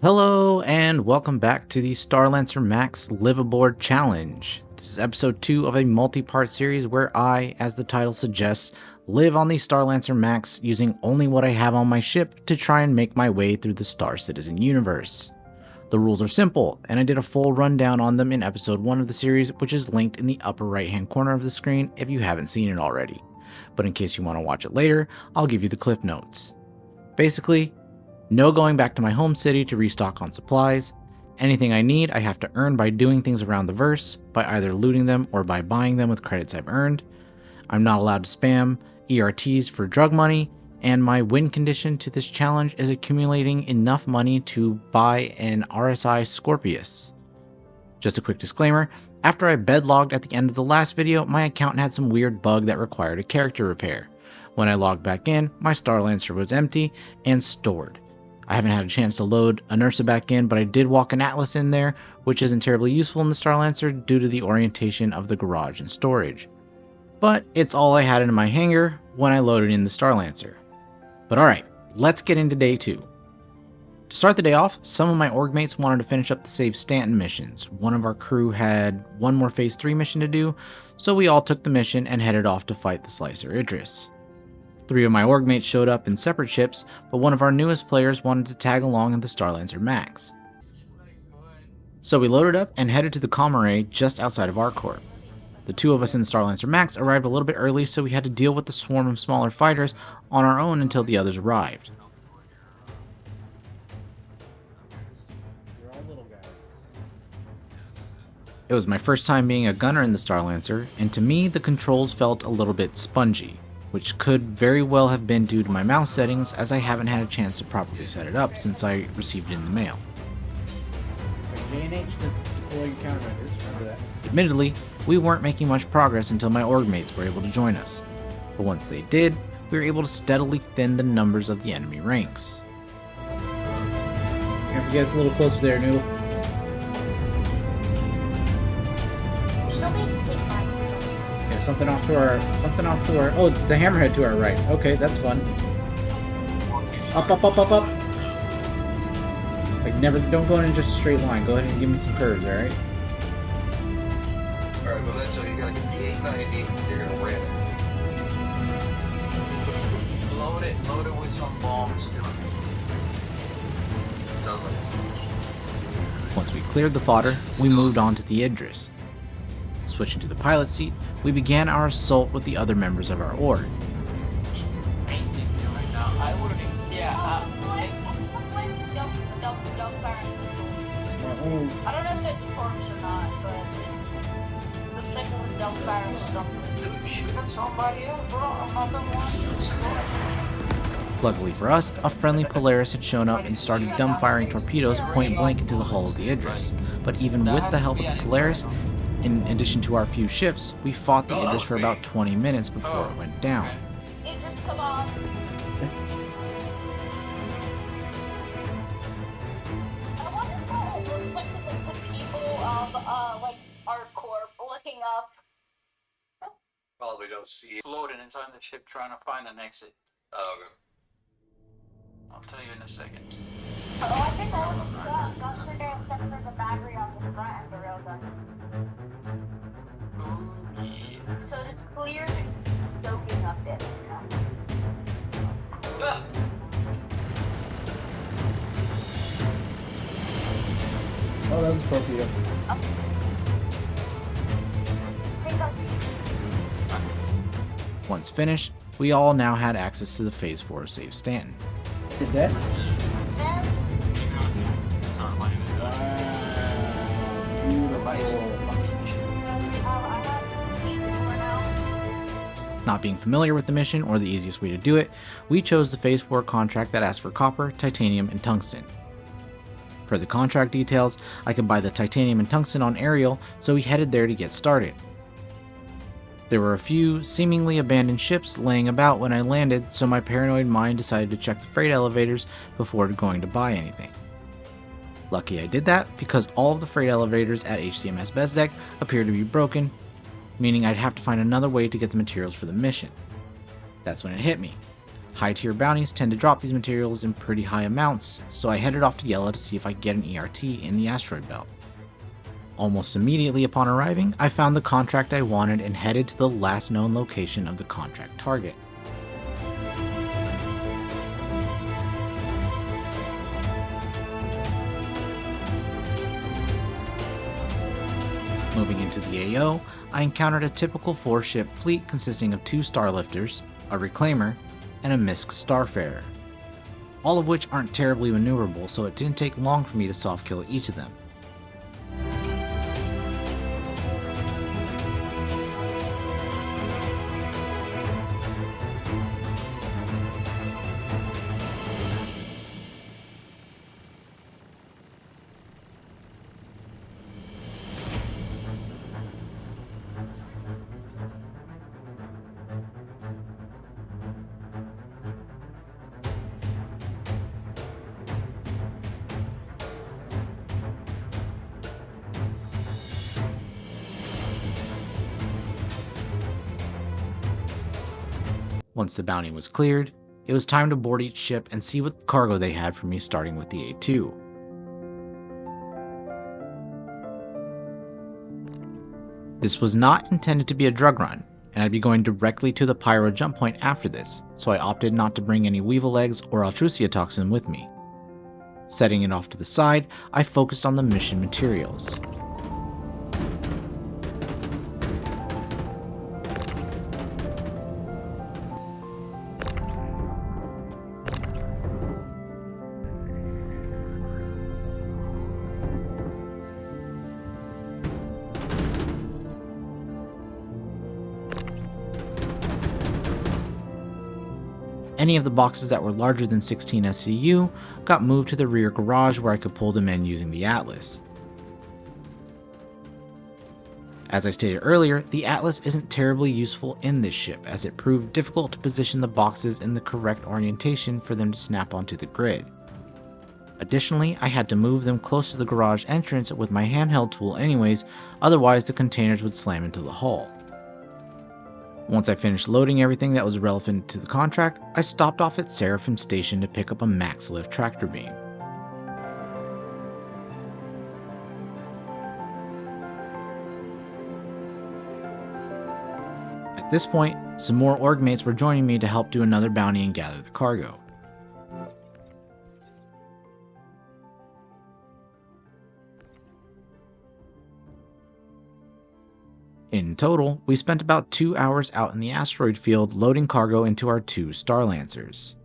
Hello and welcome back to the Starlancer Max Live Aboard Challenge. This is episode 2 of a multi-part series where I, as the title suggests, live on the Starlancer Max using only what I have on my ship to try and make my way through the Star Citizen universe. The rules are simple, and I did a full rundown on them in episode 1 of the series, which is linked in the upper right hand corner of the screen if you haven't seen it already. But in case you want to watch it later, I'll give you the cliff notes. Basically, no going back to my home city to restock on supplies. Anything I need I have to earn by doing things around the verse, by either looting them or by buying them with credits I've earned. I'm not allowed to spam ERTs for drug money, and my win condition to this challenge is accumulating enough money to buy an RSI Scorpius. Just a quick disclaimer, after I bedlogged at the end of the last video, my account had some weird bug that required a character repair. When I logged back in, my Starlancer was empty and stored. I haven't had a chance to load a Nursa back in, but I did walk an Atlas in there, which isn't terribly useful in the Starlancer due to the orientation of the garage and storage. But it's all I had in my hangar when I loaded in the Starlancer. But alright, let's get into day 2. To start the day off, some of my org mates wanted to finish up the Save Stanton missions. One of our crew had one more Phase 3 mission to do, so we all took the mission and headed off to fight the Slicer Idris. 3 of my org mates showed up in separate ships, but one of our newest players wanted to tag along in the Starlancer Max. So we loaded up and headed to the comm array just outside of our corp. The 2 of us in the Starlancer Max arrived a little bit early, so we had to deal with the swarm of smaller fighters on our own until the others arrived. It was my first time being a gunner in the Starlancer, and to me the controls felt a little bit spongy, which could very well have been due to my mouse settings, as I haven't had a chance to properly set it up since I received it in the mail. Admittedly, we weren't making much progress until my org mates were able to join us, but once they did, we were able to steadily thin the numbers of the enemy ranks. Have to get us a little closer there, Noodle. Yeah, something off to our, oh, it's the hammerhead to our right. Okay, that's fun. Up. Like, don't go in just a straight line. Go ahead and give me some curves, alright? Alright, well then, so you gotta get the 890, you're gonna ram it. Load it with some bombs too. Sounds like it's huge. Once we cleared the fodder, we moved on to the Idris. Switching to the pilot seat, we began our assault with the other members of our org. I don't know if that's corpse or not, but it looks like it was dump fire or something. Dude, shooting somebody up, bro. I'm not the one. Let's go. Luckily for us, a friendly Polaris had shown up and started dumbfiring torpedoes point blank into the hull of the Idris. But even with the help of the Polaris, in addition to our few ships, we fought the Idris for about 20 minutes before it went down. Idris, come on. I wonder what it looks like to the people of, like, our corp looking up. Probably don't see it. Floating inside the ship trying to find an exit. Oh, okay. I'll tell you in a second. Oh, I think all of them guns are there except for the battery on the front and the railgun. Oh, yeah. So it's clear it's soaking up it. Ah. Oh, that was a torpedo. Once finished, we all now had access to the Phase 4 of Save Stanton. Did that? Not being familiar with the mission or the easiest way to do it, we chose the Phase 4 contract that asked for copper, titanium, and tungsten. For the contract details, I could buy the titanium and tungsten on Ariel, so we headed there to get started. There were a few seemingly abandoned ships laying about when I landed, so my paranoid mind decided to check the freight elevators before going to buy anything. Lucky I did that, because all of the freight elevators at HDMS Bezdek appeared to be broken, meaning I'd have to find another way to get the materials for the mission. That's when it hit me. High tier bounties tend to drop these materials in pretty high amounts, so I headed off to Yellow to see if I could get an ERT in the asteroid belt. Almost immediately upon arriving, I found the contract I wanted and headed to the last known location of the contract target. Moving into the AO, I encountered a typical 4-ship fleet consisting of 2 Starlifters, a Reclaimer, and a Misk Starfarer, all of which aren't terribly maneuverable, so it didn't take long for me to soft kill each of them. Once the bounty was cleared, it was time to board each ship and see what cargo they had for me, starting with the A2. This was not intended to be a drug run, and I'd be going directly to the pyro jump point after this, so I opted not to bring any weevil eggs or Altrusia toxin with me. Setting it off to the side, I focused on the mission materials. Any of the boxes that were larger than 16 SCU got moved to the rear garage where I could pull them in using the Atlas. As I stated earlier, the Atlas isn't terribly useful in this ship, as it proved difficult to position the boxes in the correct orientation for them to snap onto the grid. Additionally, I had to move them close to the garage entrance with my handheld tool anyways, otherwise the containers would slam into the hull. Once I finished loading everything that was relevant to the contract, I stopped off at Seraphim Station to pick up a max lift tractor beam. At this point, some more org mates were joining me to help do another bounty and gather the cargo. In total, we spent about 2 hours out in the asteroid field loading cargo into our 2 Starlancers.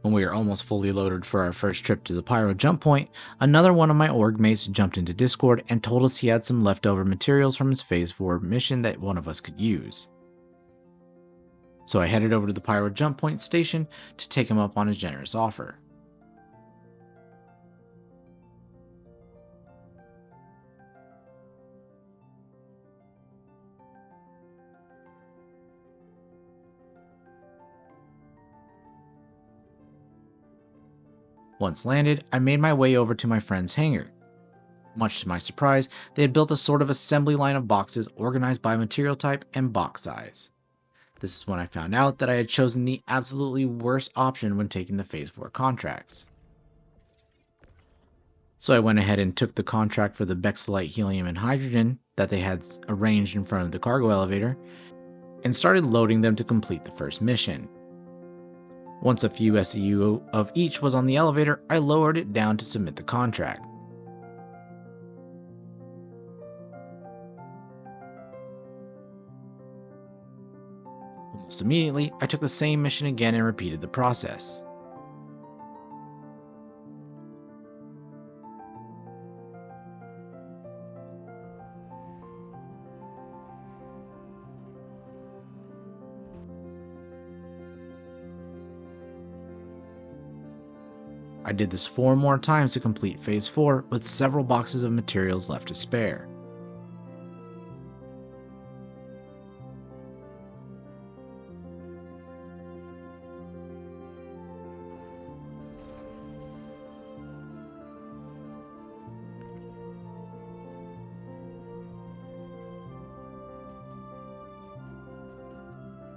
When we were almost fully loaded for our first trip to the Pyro jump point, another one of my org mates jumped into Discord and told us he had some leftover materials from his Phase 4 mission that one of us could use. So I headed over to the Pyro jump point station to take him up on his generous offer. Once landed, I made my way over to my friend's hangar. Much to my surprise, they had built a sort of assembly line of boxes organized by material type and box size. This is when I found out that I had chosen the absolutely worst option when taking the Phase 4 contracts. So I went ahead and took the contract for the Bexalite helium and hydrogen that they had arranged in front of the cargo elevator, and started loading them to complete the first mission. Once a few SCU of each was on the elevator, I lowered it down to submit the contract. Almost immediately, I took the same mission again and repeated the process. I did this 4 more times to complete Phase 4 with several boxes of materials left to spare.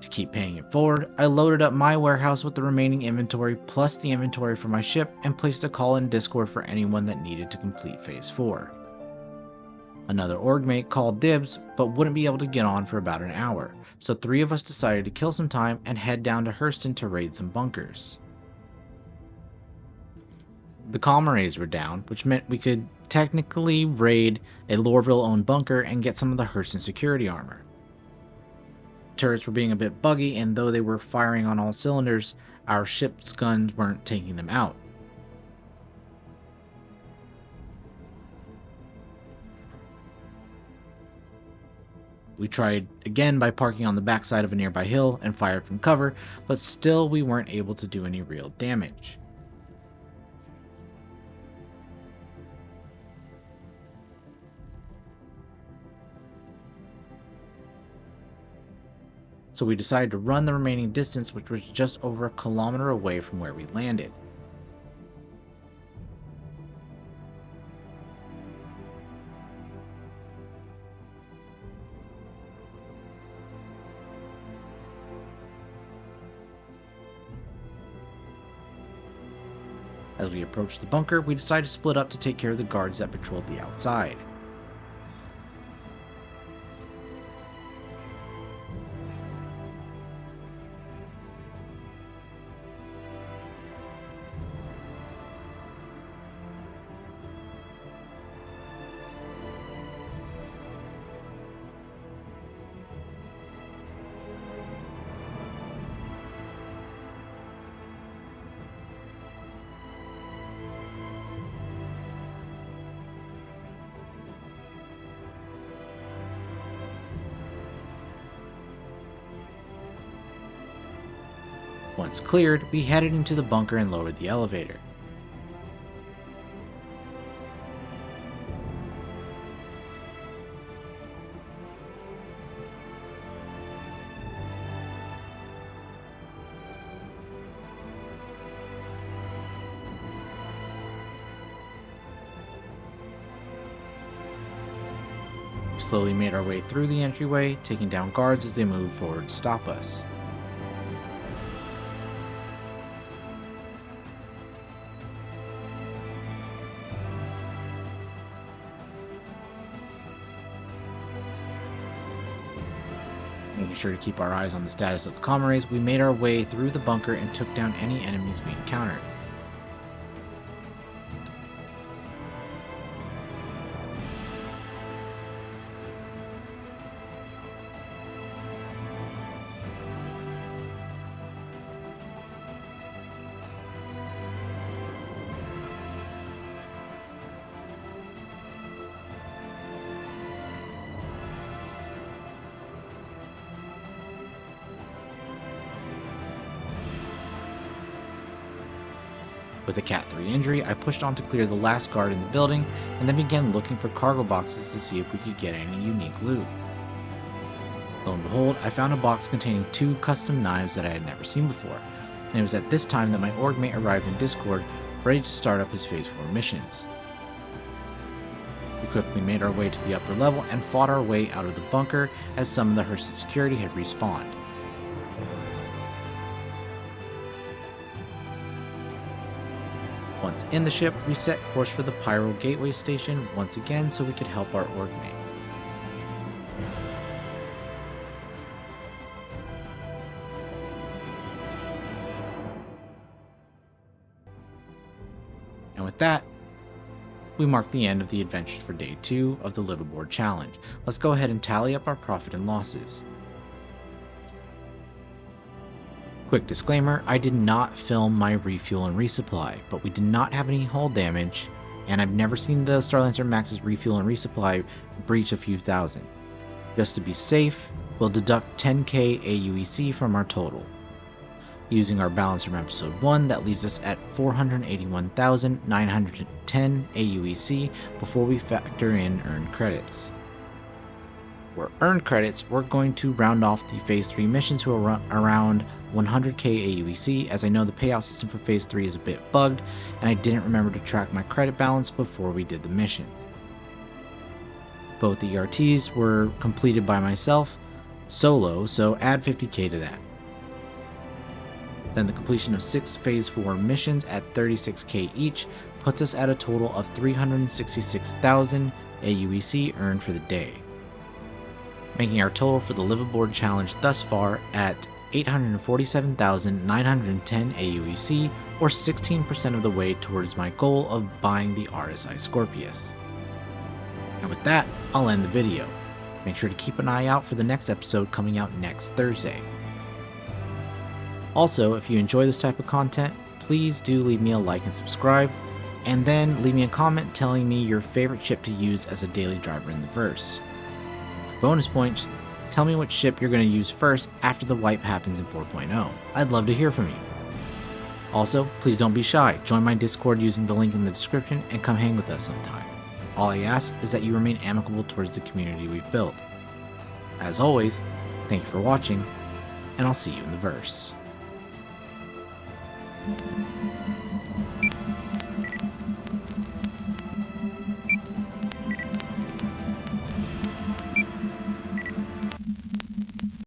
To keep paying it forward, I loaded up my warehouse with the remaining inventory plus the inventory for my ship and placed a call in Discord for anyone that needed to complete Phase 4. Another org mate called dibs, but wouldn't be able to get on for about an hour, so 3 of us decided to kill some time and head down to Hurston to raid some bunkers. The comm arrays were down, which meant we could technically raid a Lorville-owned bunker and get some of the Hurston security armor. Turrets were being a bit buggy, and though they were firing on all cylinders, our ship's guns weren't taking them out. We tried again by parking on the backside of a nearby hill and fired from cover, but still we weren't able to do any real damage. So we decided to run the remaining distance, which was just over a kilometer away from where we landed. As we approached the bunker, we decided to split up to take care of the guards that patrolled the outside. Once cleared, we headed into the bunker and lowered the elevator. We slowly made our way through the entryway, taking down guards as they moved forward to stop us. Making sure to keep our eyes on the status of the comm arrays, we made our way through the bunker and took down any enemies we encountered. With a Cat 3 injury, I pushed on to clear the last guard in the building, and then began looking for cargo boxes to see if we could get any unique loot. Lo and behold, I found a box containing 2 custom knives that I had never seen before, and it was at this time that my org mate arrived in Discord, ready to start up his Phase 4 missions. We quickly made our way to the upper level and fought our way out of the bunker as some of the Hurston security had respawned. Once in the ship, we set course for the Pyro Gateway Station once again so we could help our org mate. And with that, we mark the end of the adventures for Day 2 of the Live Aboard Challenge. Let's go ahead and tally up our profit and losses. Quick disclaimer, I did not film my refuel and resupply, but we did not have any hull damage, and I've never seen the Starlancer Max's refuel and resupply breach a few thousand. Just to be safe, we'll deduct 10k AUEC from our total. Using our balance from episode 1, that leaves us at 481,910 AUEC before we factor in earned credits. For earned credits, we're going to round off the Phase 3 missions to around 100k AUEC, as I know the payout system for Phase 3 is a bit bugged, and I didn't remember to track my credit balance before we did the mission. Both the ERTs were completed by myself, solo, so add 50k to that. Then the completion of 6 Phase 4 missions at 36k each puts us at a total of 366,000 AUEC earned for the day, making our total for the liveaboard challenge thus far at 847,910 AUEC, or 16% of the way towards my goal of buying the RSI Scorpius. And with that, I'll end the video. Make sure to keep an eye out for the next episode coming out next Thursday. Also, if you enjoy this type of content, please do leave me a like and subscribe, and then leave me a comment telling me your favorite ship to use as a daily driver in the verse. For bonus points, tell me what ship you're going to use first after the wipe happens in 4.0. I'd love to hear from you. Also, please don't be shy, join my Discord using the link in the description and come hang with us sometime. All I ask is that you remain amicable towards the community we've built. As always, thank you for watching, and I'll see you in the verse.